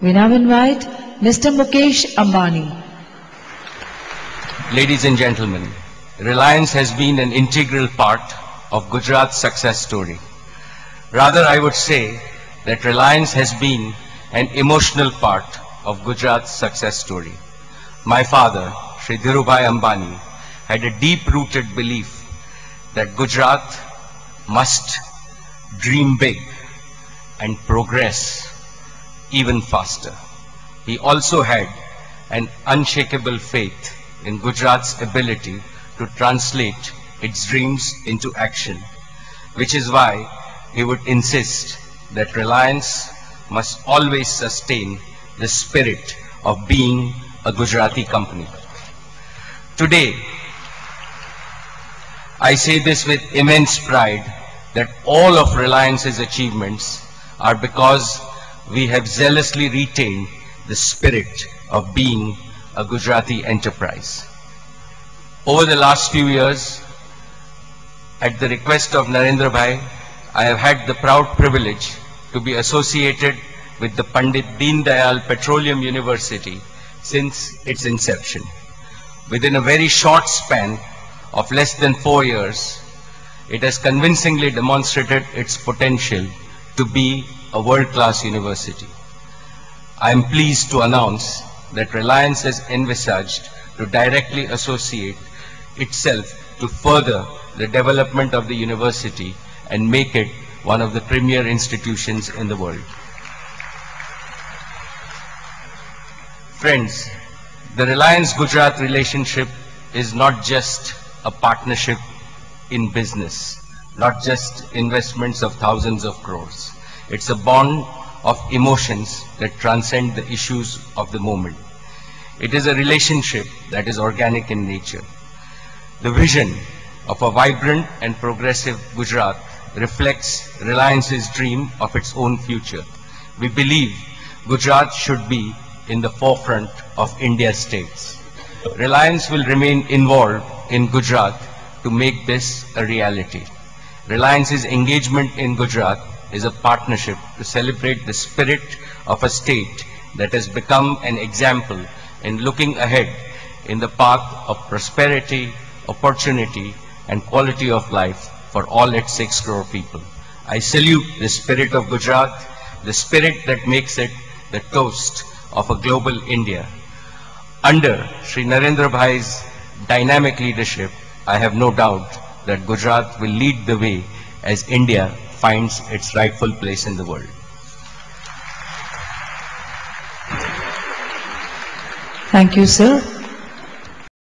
We now invite Mr. Mukesh Ambani. Ladies and gentlemen, Reliance has been an integral part of Gujarat's success story. Rather, I would say that Reliance has been an emotional part of Gujarat's success story. My father, Shri Dhirubhai Ambani, had a deep-rooted belief that Gujarat must dream big and progress even faster. He also had an unshakable faith in Gujarat's ability to translate its dreams into action, which is why he would insist that Reliance must always sustain the spirit of being a Gujarati company. Today, I say this with immense pride that all of Reliance's achievements are because we have zealously retained the spirit of being a Gujarati enterprise. Over the last few years, at the request of Narendra Bhai, I have had the proud privilege to be associated with the Pandit Deen Dayal Petroleum University since its inception. Within a very short span of less than 4 years, it has convincingly demonstrated its potential to be a world-class university. I am pleased to announce that Reliance has envisaged to directly associate itself to further the development of the university and make it one of the premier institutions in the world. Friends, the Reliance-Gujarat relationship is not just a partnership in business, not just investments of thousands of crores. It's a bond of emotions that transcend the issues of the moment. It is a relationship that is organic in nature. The vision of a vibrant and progressive Gujarat reflects Reliance's dream of its own future. We believe Gujarat should be in the forefront of India's states. Reliance will remain involved in Gujarat to make this a reality. Reliance's engagement in Gujarat is a partnership to celebrate the spirit of a state that has become an example in looking ahead in the path of prosperity, opportunity, and quality of life for all its 6 crore people. I salute the spirit of Gujarat, the spirit that makes it the toast of a global India. Under Shri Narendra Bhai's dynamic leadership, I have no doubt that Gujarat will lead the way as India finds its rightful place in the world. Thank you, sir.